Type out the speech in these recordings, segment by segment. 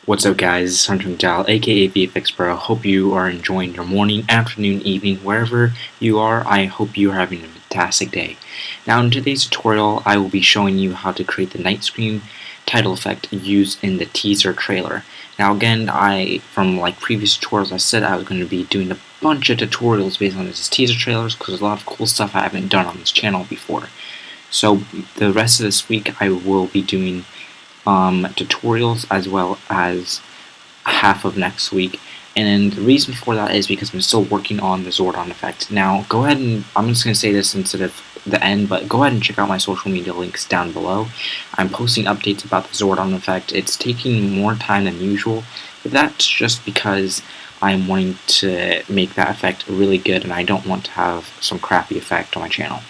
What's up guys, it's Hunter McDowell, aka VFX Pro. Hope you are enjoying your morning, afternoon, evening, wherever you are. I hope you are having a fantastic day. Now in today's tutorial, I will be showing you how to create the night screen title effect used in the teaser trailer. Now again, from previous tutorials, I said I was going to be doing a bunch of tutorials based on these teaser trailers because there's a lot of cool stuff I haven't done on this channel before. So the rest of this week I will be doing tutorials as well as half of next week, and the reason for that is because I'm still working on the Zordon effect. Now go ahead and, I'm just going to say this instead of the end, but go ahead and check out my social media links down below. I'm posting updates about the Zordon effect. It's taking more time than usual, but that's just because I'm wanting to make that effect really good and I don't want to have some crappy effect on my channel.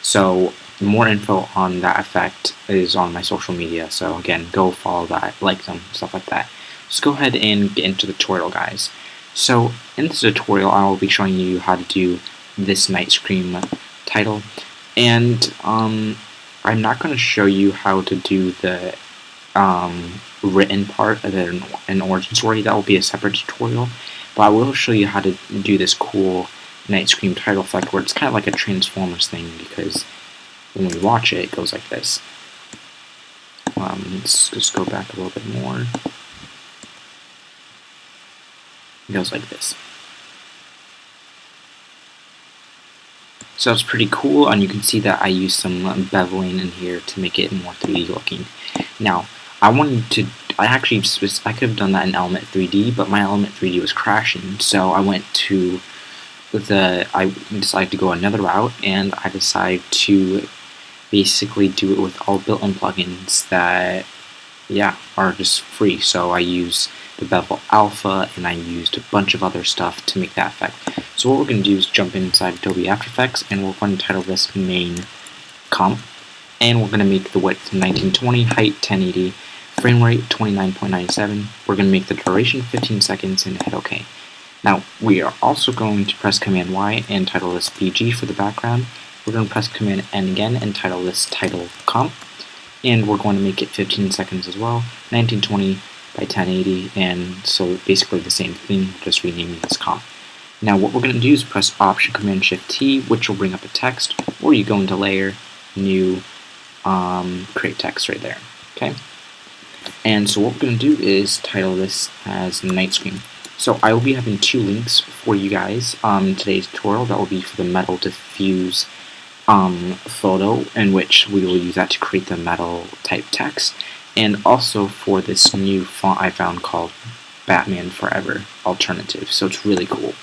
So more info on that effect is on my social media, so again, go follow that, like them, stuff like that. Just go ahead and get into the tutorial, guys. So in this tutorial, I will be showing you how to do this night screen title, and I'm not going to show you how to do the written part of an origin story. That will be a separate tutorial, but I will show you how to do this cool night screen title effect where it's kind of like a Transformers thing, because when we watch it, it goes like this. Let's just go back a little bit more. It goes like this. So it's pretty cool, and you can see that I used some beveling in here to make it more 3D looking. Now, I could have done that in Element 3D, but my Element 3D was crashing, so I decided to go another route, and I decided to basically do it with all built-in plugins that, are just free. So I use the Bevel Alpha, and I used a bunch of other stuff to make that effect. So what we're going to do is jump inside Adobe After Effects, and we're going to title this main comp, and we're going to make the width 1920, height 1080, frame rate 29.97. We're going to make the duration 15 seconds and hit OK. Now we are also going to press Command Y and title this BG for the background. We're going to press Command N again and title this title comp, and we're going to make it 15 seconds as well, 1920 by 1080, and so basically the same thing, just renaming this comp. Now what we're going to do is press Option Command Shift T, which will bring up a text, or you go into Layer, New, Create Text right there. Okay, and so what we're going to do is title this as Night Screen. So I will be having two links for you guys in today's tutorial. That will be for the metal diffuse photo, in which we will use that to create the metal type text, and also for this new font I found called Batman Forever Alternative. So it's really cool.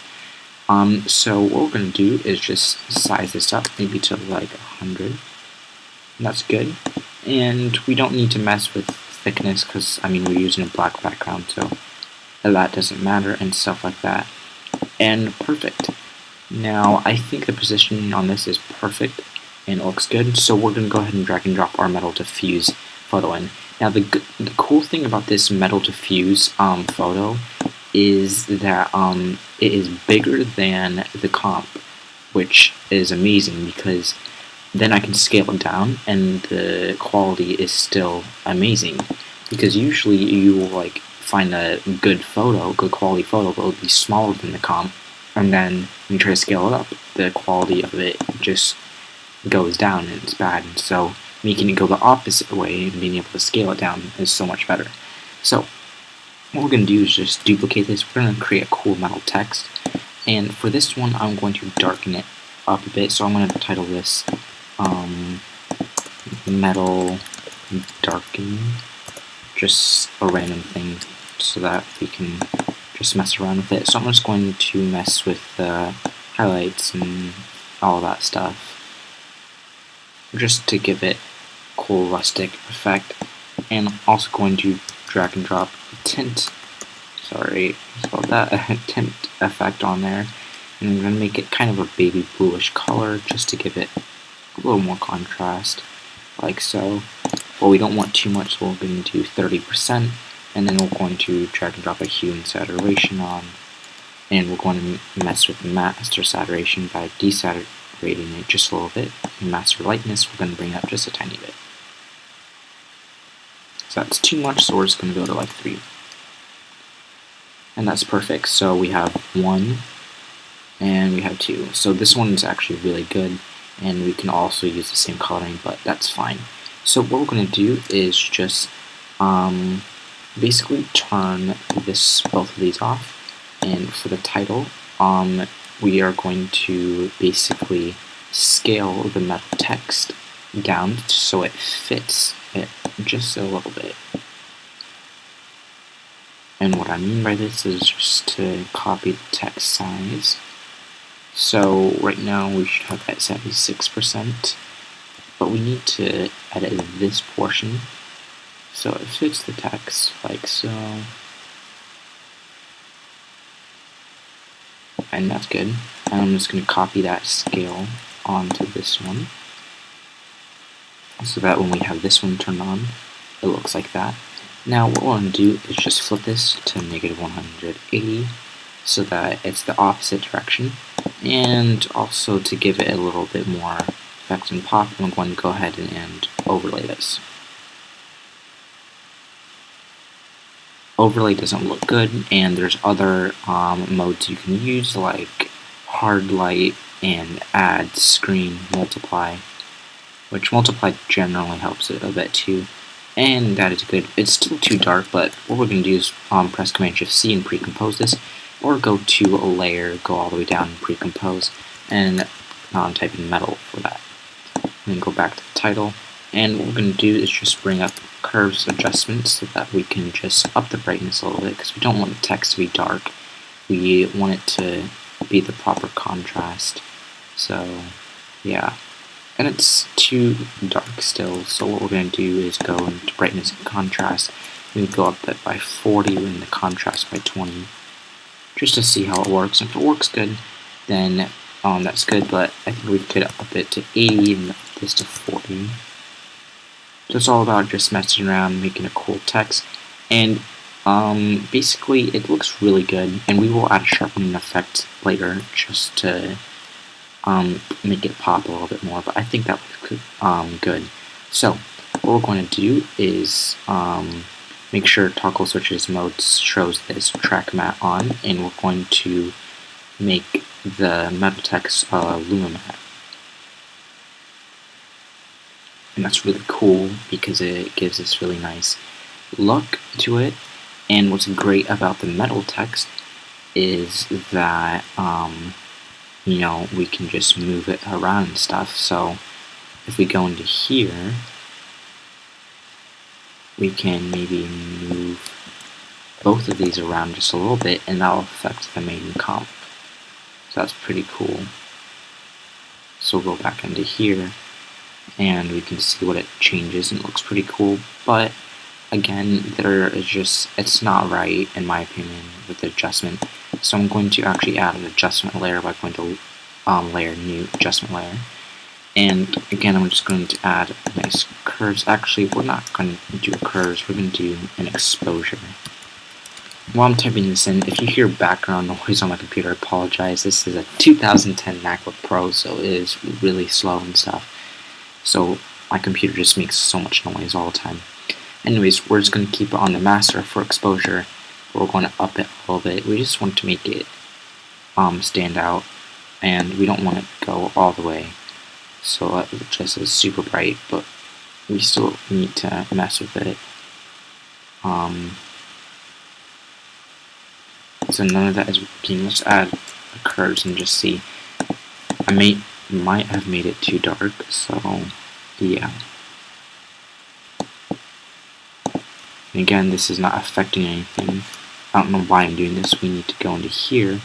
So what we're going to do is just size this up maybe to like 100. That's good. And we don't need to mess with thickness because we're using a black background, so that doesn't matter and stuff like that. And perfect. Now I think the positioning on this is perfect and it looks good, so we're going to go ahead and drag and drop our metal diffuse photo in. Now the cool thing about this metal diffuse photo is that it is bigger than the comp, which is amazing because then I can scale it down and the quality is still amazing, because usually you will find a good quality photo, but it'll be smaller than the comp, and then when you try to scale it up, the quality of it just goes down and it's bad. And so making it go the opposite way and being able to scale it down is so much better. So what we're going to do is just duplicate this. We're going to create a cool metal text, and for this one I'm going to darken it up a bit. So I'm going to title this metal darkening, just a random thing so that we can just mess around with it. So I'm just going to mess with the highlights and all that stuff, just to give it a cool rustic effect. And I'm also going to drag and drop a tint, a tint effect on there, and I'm going to make it kind of a baby bluish color just to give it a little more contrast, like so. But we don't want too much, so we're going to do 30%, and then we're going to drag and drop a hue and saturation on, and we're going to mess with master saturation by desaturating it just a little bit. And master lightness we're going to bring up just a tiny bit. So that's too much, so we're just going to go to like 3. And that's perfect. So we have 1 and we have 2. So this one is actually really good, and we can also use the same coloring, but that's fine. So what we're going to do is just basically turn both of these off, and for the title, we are going to basically scale the metal text down so it fits it just a little bit. And what I mean by this is just to copy the text size. So right now we should have that 76%, but we need to edit this portion so it fits the text like so. And that's good. And I'm just going to copy that scale onto this one, so that when we have this one turned on, it looks like that. Now what we're going to do is just flip this to -180 so that it's the opposite direction, and also to give it a little bit more effect and pop, I'm going to go ahead and overlay this. Overlay doesn't look good, and there's other modes you can use like hard light and add screen multiply, which multiply generally helps it a bit too. And that is good. It's still too dark, but what we're going to do is press Command-Shift-C and pre-compose this, or go to a layer, go all the way down and pre-compose, and type in metal for that. And then go back to the title, and what we're going to do is just bring up curves adjustments so that we can just up the brightness a little bit, because we don't want the text to be dark. We want it to be the proper contrast. So yeah. And it's too dark still, so what we're going to do is go into brightness and contrast. We go up that by 40 and the contrast by 20, just to see how it works. If it works good, then that's good, but I think we could up it to 80 and up this to 40. So it's all about just messing around, making a cool text, and basically it looks really good, and we will add a sharpening effect later just to make it pop a little bit more, but I think that looks good. So what we're going to do is make sure toggle switches modes shows this track matte on, and we're going to make the metal text luma matte. And that's really cool because it gives this really nice look to it. And what's great about the metal text is that you know, we can just move it around and stuff. So if we go into here, we can maybe move both of these around just a little bit, and that'll affect the main comp. So that's pretty cool. So we'll go back into here, and we can see what it changes, and it looks pretty cool. But again, there is just, it's not right in my opinion with the adjustment. So I'm going to actually add an adjustment layer by going to layer, new adjustment layer. And again, I'm just going to add nice curves. Actually, we're not going to do curves, we're going to do an exposure. While I'm typing this in, if you hear background noise on my computer, I apologize. This is a 2010 MacBook Pro, so it is really slow and stuff. So my computer just makes so much noise all the time. Anyways, we're just going to keep it on the master for exposure. We're going to up it a little bit. We just want to make it stand out, and we don't want it to go all the way. So it just is super bright, but we still need to mess with it. So none of that is working. Let's add curves and just see. I might have made it too dark, so yeah. And again, this is not affecting anything. I don't know why I'm doing this. We need to go into here,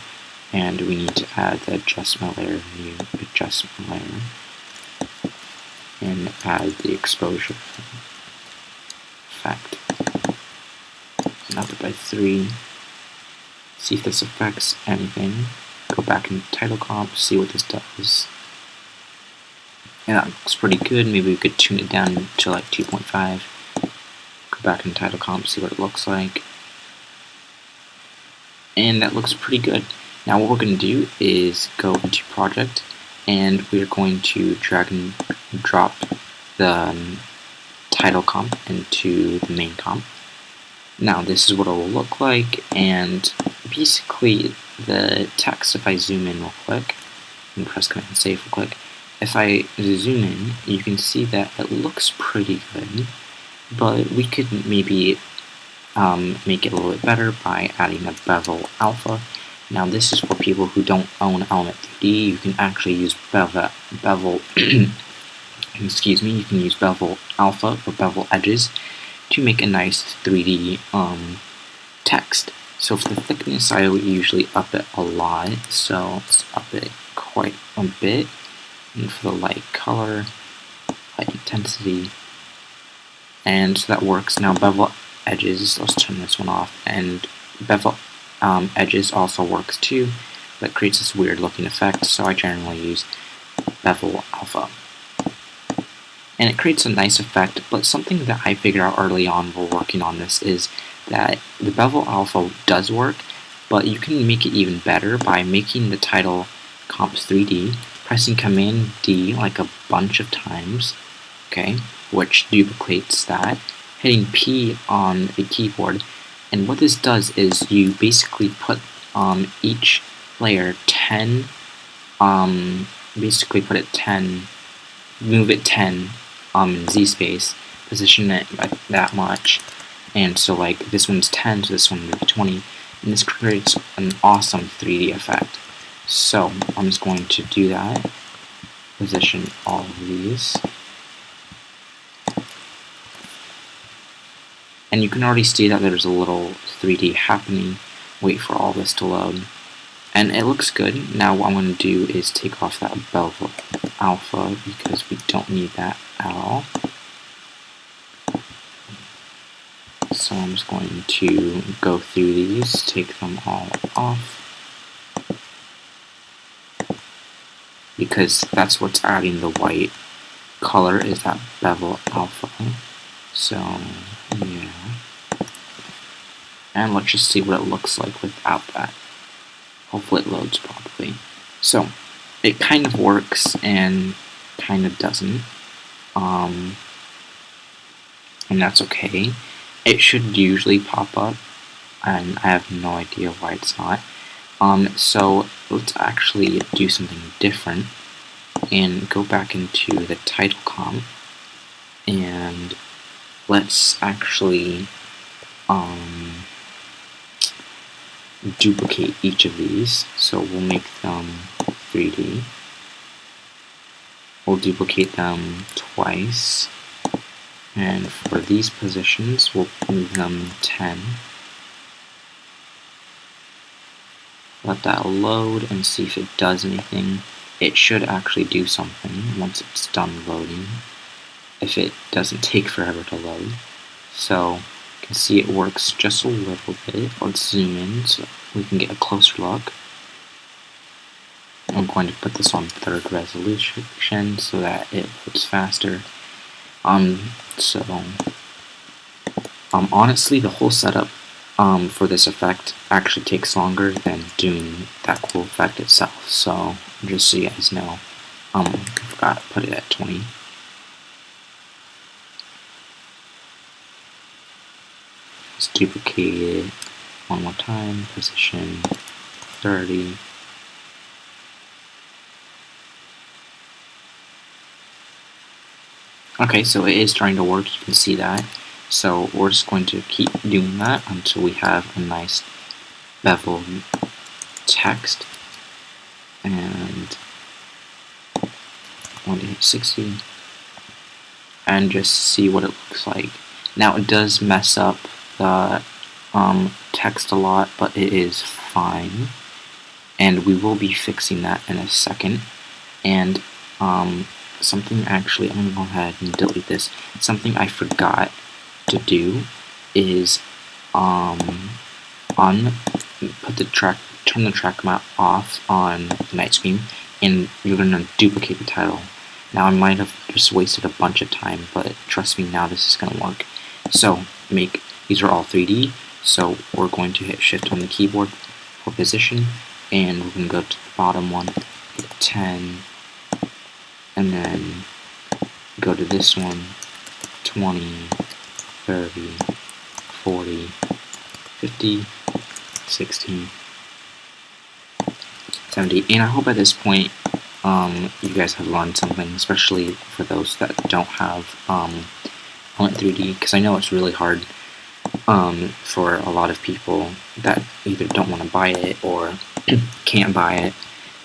and we need to add the adjustment layer, new adjustment layer, and add the exposure effect. And up it by 3. See if this affects anything. Go back into title comp, see what this does. And that looks pretty good. Maybe we could tune it down to like 2.5. Go back in title comp, see what it looks like. And that looks pretty good. Now what we're going to do is go into project, and we're going to drag and drop the title comp into the main comp. Now this is what it will look like, and basically the text, if I zoom in real quick, and press Command Save real quick, if I zoom in, you can see that it looks pretty good, but we could maybe make it a little bit better by adding a bevel alpha. Now this is for people who don't own Element 3D. You can actually use bevel excuse me, you can use bevel alpha or bevel edges to make a nice 3D text. So for the thickness, I would usually up it a lot, so let's up it quite a bit. And for the light color, light intensity, and so that works. Now bevel edges, let's turn this one off, and bevel edges also works too, but creates this weird looking effect, so I generally use bevel alpha. And it creates a nice effect, but something that I figured out early on while working on this is that the bevel alpha does work, but you can make it even better by making the title comps 3D, pressing Command D like a bunch of times, okay, which duplicates that, hitting P on the keyboard, and what this does is you basically put each layer 10, basically put it 10, move it 10 in Z space, position it like that much, and so like this one's 10, so this one would be 20, and this creates an awesome 3D effect. So I'm just going to do that, position all of these, and you can already see that there's a little 3D happening. Wait for all this to load, and it looks good. Now what I'm going to do is take off that bevel alpha because we don't need that at all. So I'm just going to go through these, take them all off, because that's what's adding the white color, is that bevel alpha. So yeah, and let's just see what it looks like without that. Hopefully it loads properly. So it kind of works and kind of doesn't, and that's okay. It should usually pop up, and I have no idea why it's not. So let's actually do something different and go back into the title comp, and let's actually duplicate each of these. So we'll make them 3D. We'll duplicate them twice, and for these positions we'll move them 10. Let that load and see if it does anything. It should actually do something once it's done loading, if it doesn't take forever to load. So you can see it works just a little bit. Let's zoom in so we can get a closer look. I'm going to put this on 3rd resolution so that it loads faster. Honestly, the whole setup for this effect actually takes longer than doing that cool effect itself. So just so you guys know, I forgot to put it at 20. Let's duplicate it one more time, position 30. Okay, so it is trying to work, you can see that. So we're just going to keep doing that until we have a nice bevel text. And I'm going to hit 60 and just see what it looks like. Now it does mess up the text a lot, but it is fine, and we will be fixing that in a second. And something actually, I'm going to go ahead and delete this. Something I forgot to do is turn the track map off on the night screen, and you're going to duplicate the title. Now I might have just wasted a bunch of time, but trust me, now this is going to work. So these are all 3D, so we're going to hit Shift on the keyboard for position, and we're going to go to the bottom one, hit 10, and then go to this one, 20, 30, 40, 50, 60, 70. And I hope at this point you guys have learned something, especially for those that don't have Element 3D, because I know it's really hard for a lot of people that either don't want to buy it or can't buy it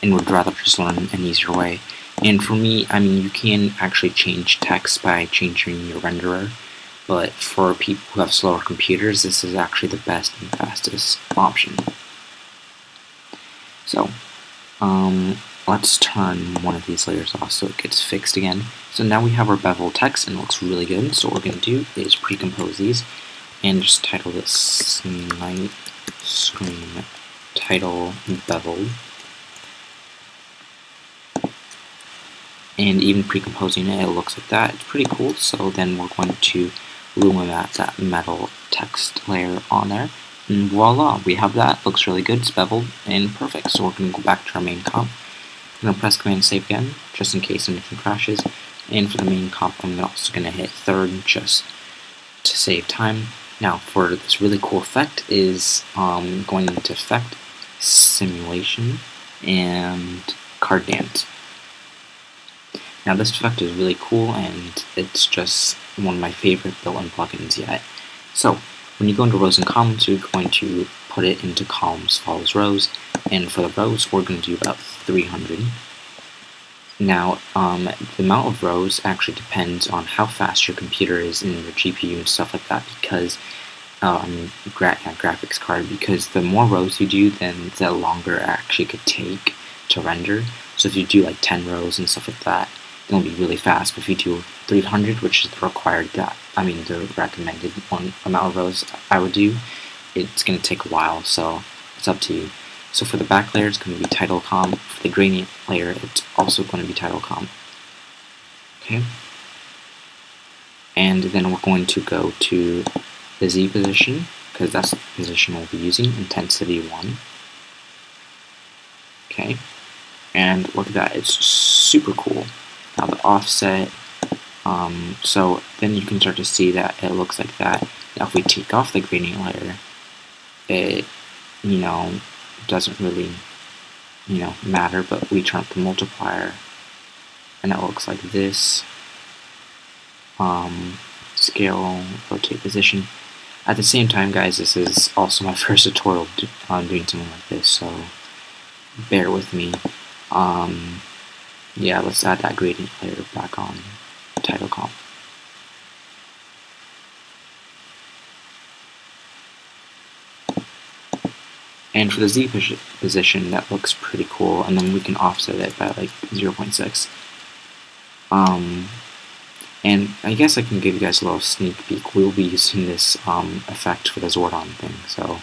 and would rather just learn an easier way. And for me, I mean, you can actually change text by changing your renderer, but for people who have slower computers, this is actually the best and fastest option. So, let's turn one of these layers off so it gets fixed again. So now we have our bevel text and it looks really good. So what we're going to do is pre-compose these and just title this night screen title bevel. And even pre-composing it, it looks like that. It's pretty cool. So then we're going to luminate that metal text layer on there. And voila, we have that. Looks really good. It's beveled and perfect. So we're going to go back to our main comp. I'm going to press Command Save again, just in case anything crashes. And for the main comp, I'm also going to hit third just to save time. Now, for this really cool effect is going into Effect, Simulation, and Card Dance. Now this effect is really cool and it's just one of my favorite built-in plugins yet. So when you go into rows and columns, you're going to put it into columns follows rows, and for the rows we're going to do about 300. Now the amount of rows actually depends on how fast your computer is in your GPU and stuff like that, because graphics card, because the more rows you do, then the longer it actually could take to render. So if you do like 10 rows and stuff like that, it'll be really fast. But if you do 300, which is the required, the recommended amount of rows I would do, it's going to take a while, so it's up to you. So for the back layer, it's going to be title comp. For the gradient layer, it's also going to be title comp. Okay. And then we're going to go to the Z position, because that's the position we'll be using, intensity 1. Okay. And look at that, it's super cool. Now the offset, so then you can start to see that it looks like that. Now if we take off the gradient layer, it, doesn't really, matter, but we turn up the multiplier, and it looks like this. Scale, rotate position. At the same time, guys, this is also my first tutorial on doing something like this, so bear with me. Yeah, let's add that gradient layer back on title comp. And for the Z position, that looks pretty cool, and then we can offset it by like 0.6. And I guess I can give you guys a little sneak peek. We'll be using this effect for the Zordon thing, so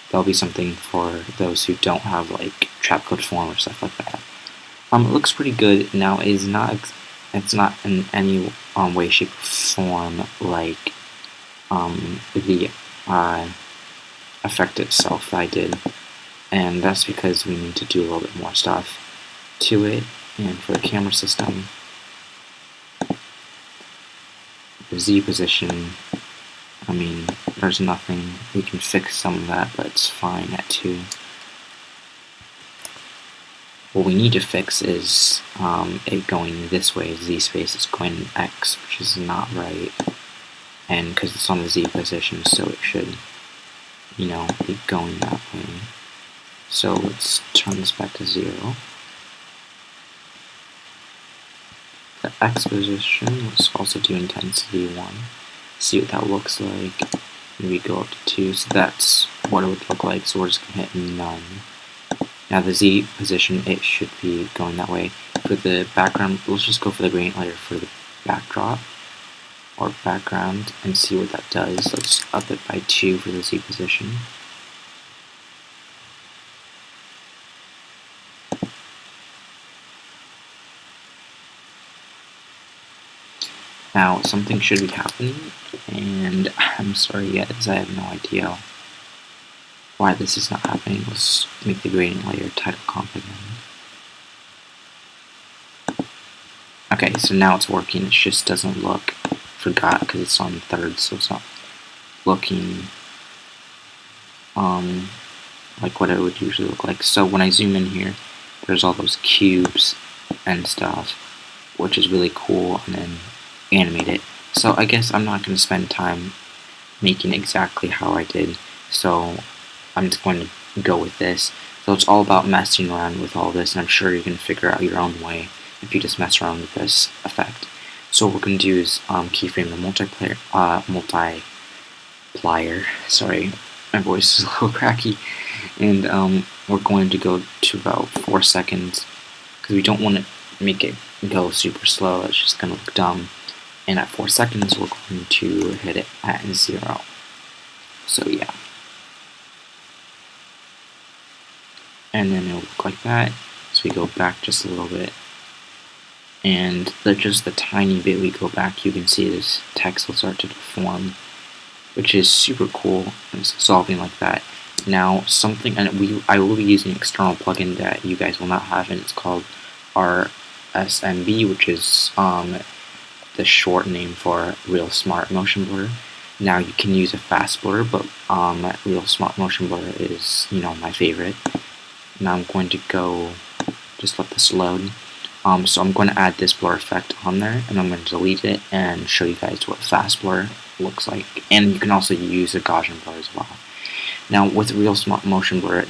that'll be something for those who don't have like trapcode form or stuff like that. It looks pretty good. Now it's not in any way, shape, or form like the effect itself that I did, and that's because we need to do a little bit more stuff to it. And for the camera system, the Z position, I mean, there's nothing, we can fix some of that, but it's fine at 2. What we need to fix is it going this way. Z space is going X, which is not right, and because it's on the Z position, so it should, be going that way. So let's turn this back to 0. The X position, let's also do intensity 1. See what that looks like. Maybe go up to 2, so that's what it would look like, so we're just going to hit none. Now the Z position, it should be going that way. For the background, let's just go for the gradient layer for the backdrop, or background, and see what that does. Let's up it by 2 for the Z position. Now something should be happening, and I'm sorry guys, I have no idea why this is not happening. Let's make the gradient layer title comp again. Okay, so now it's working. It just doesn't look, forgot because it's on third, so it's not looking like what it would usually look like. So when I zoom in here, there's all those cubes and stuff, which is really cool, and then animate it. So I guess I'm not going to spend time making exactly how I did, so I'm just going to go with this. So it's all about messing around with all this, and I'm sure you can figure out your own way if you just mess around with this effect. So what we're going to do is keyframe the multiplier. Sorry, my voice is a little cracky. And we're going to go to about 4 seconds, because we don't want to make it go super slow. It's just going to look dumb. And at 4 seconds, we're going to hit it at 0. So yeah. And then it'll look like that. So we go back just a little bit. And just the tiny bit we go back, you can see this text will start to deform, which is super cool. It's solving like that. Now something, and I will be using an external plugin that you guys will not have, and it's called RSMB, which is the short name for Real Smart Motion Blur. Now you can use a fast blur, but Real Smart Motion Blur is, my favorite. Now I'm going to go, just let this load. So I'm going to add this blur effect on there, and I'm going to delete it and show you guys what fast blur looks like. And you can also use a Gaussian blur as well. Now with Real Smart Motion Blur,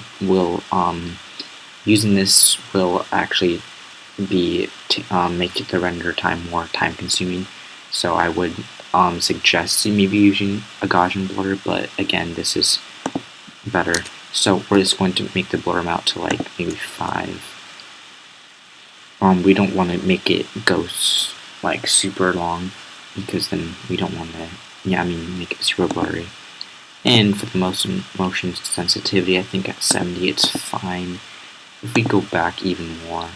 using this will actually be make the render time more time consuming. So I would suggest maybe using a Gaussian blur, but again, this is better. So we're just going to make the blur amount to like maybe 5. We don't want to make it go like super long, because then we don't want to, make it super blurry. And for the motion sensitivity, I think at 70 it's fine. If we go back even more,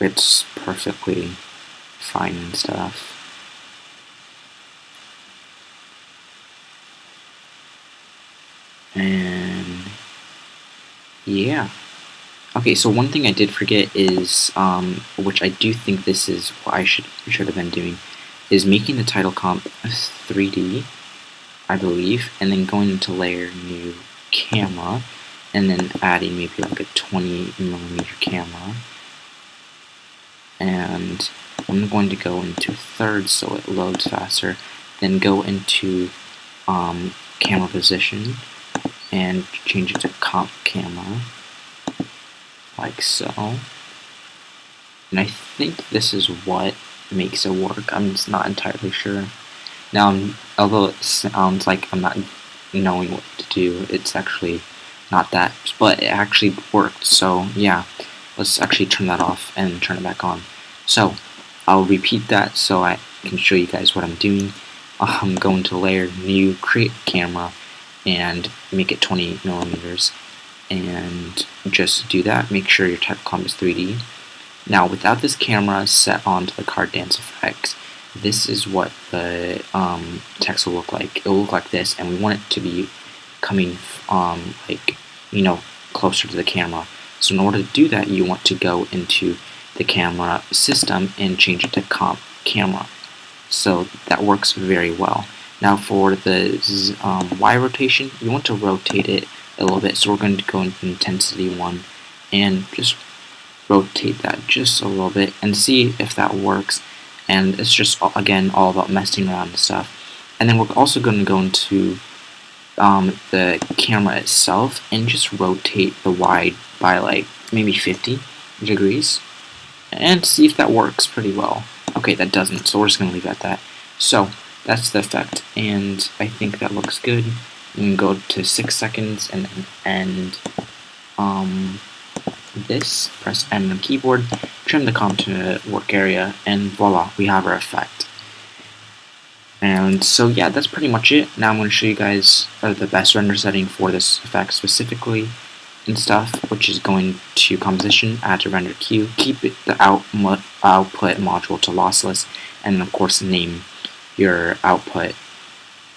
it's perfectly fine and stuff. And yeah. Okay, so one thing I did forget is, which I do think this is what I should have been doing, is making the title comp 3D, I believe, and then going into layer, new camera, and then adding maybe like a 20mm camera. And I'm going to go into third so it loads faster, then go into camera position and change it to comp camera, like so. And I think this is what makes it work. I'm just not entirely sure. Now, although it sounds like I'm not knowing what to do, it's actually not that, but it actually worked. So yeah, let's actually turn that off and turn it back on. So I'll repeat that so I can show you guys what I'm doing. Go into layer, new, create camera, and make it 20mm. And just do that. Make sure your title comp is 3D. Now, without this camera set onto the card dance effects, this is what the text will look like. It will look like this, and we want it to be coming closer to the camera. So in order to do that, you want to go into the camera system and change it to comp camera. So that works very well. Now for the Y rotation, you want to rotate it a little bit. So we're going to go into intensity 1 and just rotate that just a little bit and see if that works. And it's just, again, all about messing around and stuff. And then we're also going to go into the camera itself and just rotate the Y by like maybe 50 degrees and see if that works pretty well. Okay, that doesn't, so we're just going to leave it at that. So that's the effect, and I think that looks good. You can go to 6 seconds and then end this, press N on the keyboard, trim the comp to work area, and voila, we have our effect. And so yeah, that's pretty much it. Now I'm going to show you guys the best render setting for this effect specifically and stuff, which is going to composition, add to render queue, keep it the output module to lossless, and of course name your output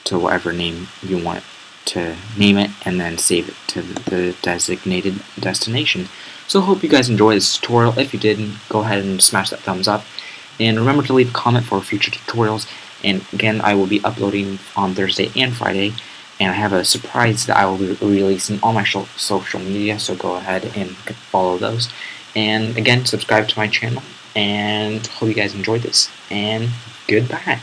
to whatever name you want to name it, and then save it to the designated destination. So I hope you guys enjoyed this tutorial. If you did, go ahead and smash that thumbs up, and remember to leave a comment for future tutorials. And again, I will be uploading on Thursday and Friday, and I have a surprise that I will be releasing on my social media, so go ahead and follow those. And again, subscribe to my channel, and hope you guys enjoyed this, and goodbye.